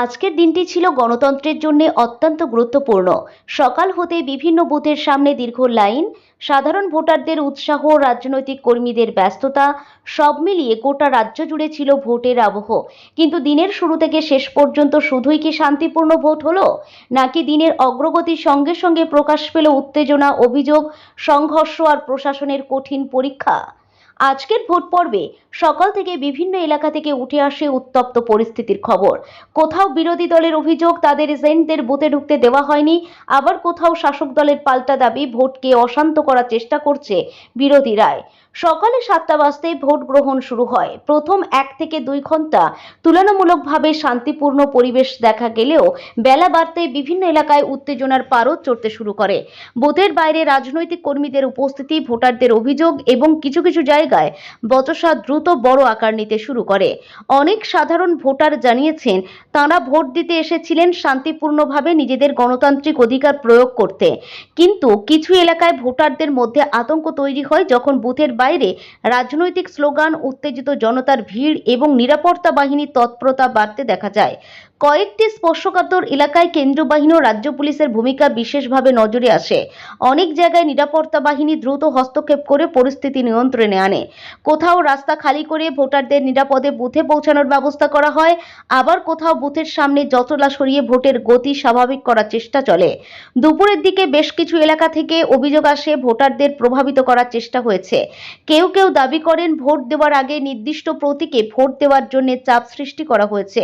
আজকের দিনটি ছিল গণতন্ত্রের জন্য অত্যন্ত গুরুত্বপূর্ণ। সকাল হতে বিভিন্ন বুথের সামনে দীর্ঘ লাইন, সাধারণ ভোটারদের উৎসাহ, রাজনৈতিক কর্মীদের ব্যস্ততা, সব মিলিয়ে গোটা রাজ্য জুড়ে ছিল ভোটের আবহ। কিন্তু দিনের শুরু থেকে শেষ পর্যন্ত শুধুই কি শান্তিপূর্ণ ভোট হলো, নাকি দিনের অগ্রগতির সঙ্গে সঙ্গে প্রকাশ পেল উত্তেজনা, অভিযোগ, সংঘর্ষ আর প্রশাসনের কঠিন পরীক্ষা? আজকের ভোট পর্বে সকাল থেকে বিভিন্ন এলাকা থেকে উঠে আসে উত্তপ্ত পরিস্থিতির খবর। কোথাও বিরোধী দলের অভিযোগ তাদের এজেন্টদের বুথে ঢুকতে দেওয়া হয়নি, আবার কোথাও শাসক দলের পাল্টা দাবি ভোটকে অশান্ত করার চেষ্টা করছে বিরোধীরাই। সকালে 7টা বাজতেই ভোট গ্রহণ শুরু হয়। প্রথম 1 থেকে 2 ঘন্টা তুলনামূলকভাবে শান্তিপূর্ণ পরিবেশ দেখা গেলেও বেলা বাড়তেই বিভিন্ন এলাকায় উত্তেজনার পারদ চড়তে শুরু করে। বুথের বাইরে রাজনৈতিক কর্মীদের উপস্থিতি, ভোটারদের অভিযোগ এবং কিছু কিছু জায়গায় বচসা দ্রুত বড় আকার নিতে শুরু করে। অনেক সাধারণ ভোটার জানিয়েছেন তাঁরা ভোট দিতে এসেছিলেন শান্তিপূর্ণভাবে নিজেদের গণতান্ত্রিক অধিকার প্রয়োগ করতে। কিন্তু কিছু এলাকায় ভোটারদের মধ্যে আতঙ্ক তৈরি হয় যখন বুথের বাইরে রাজনৈতিক স্লোগান, উত্তেজিত জনতার ভিড় এবং নিরাপত্তা বাহিনীর তৎপরতা বাড়তে দেখা যায়। কয়েকটি স্পর্শকাতর এলাকায় কেন্দ্রীয় বাহিনী ও রাজ্য পুলিশের ভূমিকা বিশেষভাবে নজরে আসে। অনেক জায়গায় নিরাপত্তা বাহিনী দ্রুত হস্তক্ষেপ করে পরিস্থিতি নিয়ন্ত্রণে আনে। কোথাও রাস্তা খালি করে ভোটারদের নিরাপদে বুথে পৌঁছানোর ব্যবস্থা করা হয়, আবার কোথাও বুথের সামনে জটলা সরিয়ে ভোটের গতি স্বাভাবিক করার চেষ্টা চলে। দুপুরের দিকে বেশ কিছু এলাকা থেকে অভিযোগ আসে ভোটারদের প্রভাবিত করার চেষ্টা হয়েছে। কেউ কেউ দাবি করেন ভোট দেওয়ার আগে নির্দিষ্ট প্রতীকে ভোট দেওয়ার জন্য চাপ সৃষ্টি করা হয়েছে।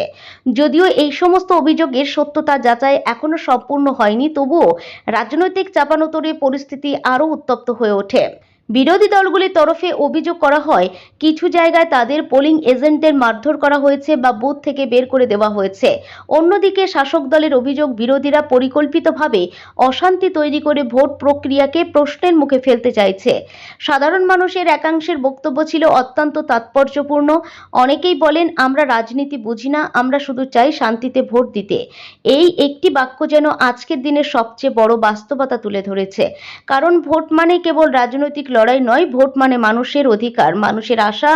যদিও এই সমস্ত অভিযোগের সত্যতা যাচাই এখনো সম্পূর্ণ হয়নি, তবুও রাজনৈতিক চাপানোতরে পরিস্থিতি আরও উত্তপ্ত হয়ে ওঠে। বিরোধী দলগুলির তরফে অভিযোগ করা হয় কিছু জায়গায় তাদের পোলিং এজেন্টদের মারধর করা হয়েছে বা বুথ থেকে বের করে দেওয়া হয়েছে। অন্যদিকে শাসক দলের অভিযোগ বিরোধীরা পরিকল্পিতভাবে অশান্তি তৈরি করে ভোট প্রক্রিয়াকে প্রশ্নের মুখে ফেলতে চাইছে। সাধারণ মানুষের একাংশের বক্তব্য ছিল অত্যন্ত তাৎপর্যপূর্ণ। অনেকেই বলেন, আমরা রাজনীতি বুঝি না, আমরা শুধু চাই শান্তিতে ভোট দিতে। এই একটি বাক্য যেন আজকের দিনের সবচেয়ে বড় বাস্তবতা তুলে ধরেছে। কারণ ভোট মানে কেবল রাজনৈতিক লড়াই নয়, ভোট মানে মানুষের অধিকার, মানুষের আশা,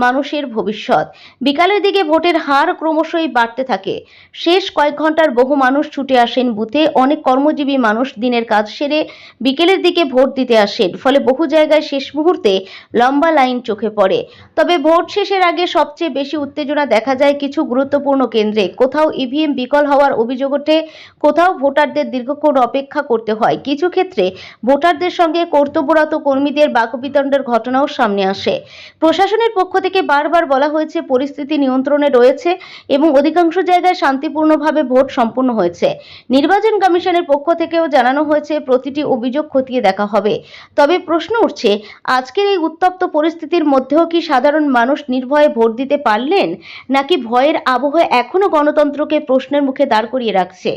মানুষের ভবিষ্যৎ। বিকালের দিকে ভোটের হার ক্রমশই বাড়তে থাকে। শেষ কয়েক ঘন্টার বহু মানুষ ছুটে আসেন বুথে। অনেক কর্মজীবী মানুষ দিনের কাজ সেরে বিকেলের দিকে ভোট দিতে আসেন। ফলে বহু জায়গায় শেষ মুহূর্তে লম্বা লাইন চোখে পড়ে। তবে ভোট শেষের আগে সবচেয়ে বেশি উত্তেজনা দেখা যায় কিছু গুরুত্বপূর্ণ কেন্দ্রে। কোথাও ইভিএম বিকল হওয়ার অভিযোগ ওঠে, কোথাও ভোটারদের দীর্ঘক্ষণ অপেক্ষা করতে হয়। কিছু ক্ষেত্রে ভোটারদের সঙ্গে কর্তব্যরত কর্মীদের বাকবিতণ্ডার ঘটনাও সামনে আসে। প্রশাসনের পক্ষ থেকে বারবার বলা হয়েছে পরিস্থিতি নিয়ন্ত্রণে রয়েছে এবং অধিকাংশ জায়গায় শান্তিপূর্ণভাবে ভোট সম্পন্ন হয়েছে। নির্বাচন কমিশনের পক্ষ থেকেও জানানো হয়েছে প্রতিটি অভিযোগ খতিয়ে দেখা হবে। তবে প্রশ্ন উঠছে, আজকের এই উত্তপ্ত পরিস্থিতির মধ্যেও কি সাধারণ মানুষ নির্ভয়ে ভোট দিতে পারলেন, নাকি ভয়ের আবহ এখনো গণতন্ত্রকে প্রশ্নের মুখে দাঁড় করিয়ে রাখছে?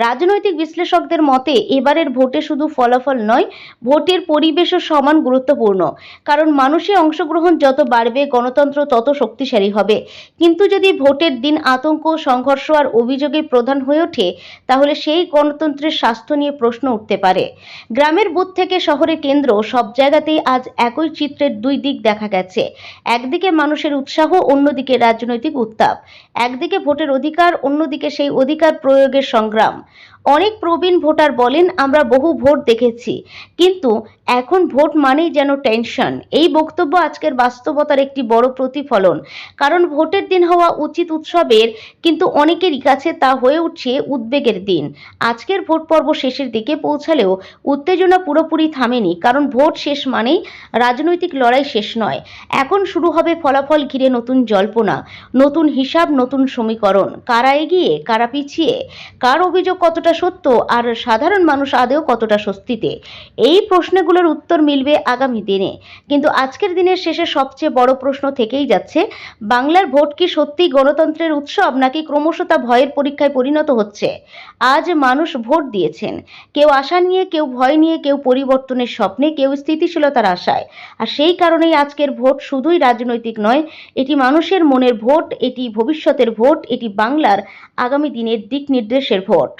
রাজনৈতিক বিশ্লেষকদের মতে এবারের ভোটে শুধু ফলাফল নয়, ভোটের পরিবেশও সমান গুরুত্বপূর্ণ। কারণ মানুষের অংশগ্রহণ যত বাড়বে, গণতন্ত্র তত শক্তিশালী হবে। কিন্তু যদি ভোটের দিন আতঙ্ক, সংঘর্ষ আর অভিযোগে প্রধান হয়ে ওঠে, তাহলে সেই গণতন্ত্রের স্বাস্থ্য নিয়ে প্রশ্ন উঠতে পারে। গ্রামের বুথ থেকে শহরের কেন্দ্র, সব জায়গাতেই আজ একই চিত্রের দুই দিক দেখা গেছে। একদিকে মানুষের উৎসাহ, অন্যদিকে রাজনৈতিক উত্তাপ। একদিকে ভোটের অধিকার, অন্যদিকে সেই অধিকার প্রয়োগের সংগ্রাম। অনেক প্রবীণ ভোটার বলেন, আমরা বহু ভোট দেখেছি, কিন্তু এখন ভোট মানেই যেন টেনশন। এই বক্তব্য আজকের বাস্তবতার একটি বড় প্রতিফলন। কারণ ভোটের দিন হওয়া উচিত উৎসবের, কিন্তু অনেকেরই কাছে তা হয়ে উঠছে উদ্বেগের দিন। আজকের ভোট পর্ব শেষের দিকে পৌঁছালেও উত্তেজনা পুরোপুরি থামেনি। কারণ ভোট শেষ মানেই রাজনৈতিক লড়াই শেষ নয়। এখন শুরু হবে ফলাফল ঘিরে নতুন জল্পনা, নতুন হিসাব, নতুন সমীকরণ। কারা এগিয়ে, কারা পিছিয়ে, কার অভিযোগ কতটা সত্য, আর সাধারণ মানুষ আদৌ কতটা স্বস্তিতে? এই প্রশ্নগুলোর উত্তর মিলবে আগামী দিনে। কিন্তু আজকের দিনের শেষে সবচেয়ে বড় প্রশ্ন থেকেই যাচ্ছে, বাংলার ভোট কি সত্যিই গণতন্ত্রের উৎসব, নাকি ক্রমশ তা ভয়ের পরীক্ষায় পরিণত হচ্ছে? আজ মানুষ ভোট দিয়েছেন, কেউ আশা নিয়ে, কেউ ভয় নিয়ে, কেউ পরিবর্তনের স্বপ্নে, কেউ স্থিতিশীলতার আশায়। আর সেই কারণেই আজকের ভোট শুধুই রাজনৈতিক নয়, এটি মানুষের মনের ভোট, এটি ভবিষ্যতের ভোট, এটি বাংলার আগামী দিনের দিক নির্দেশের ভোট।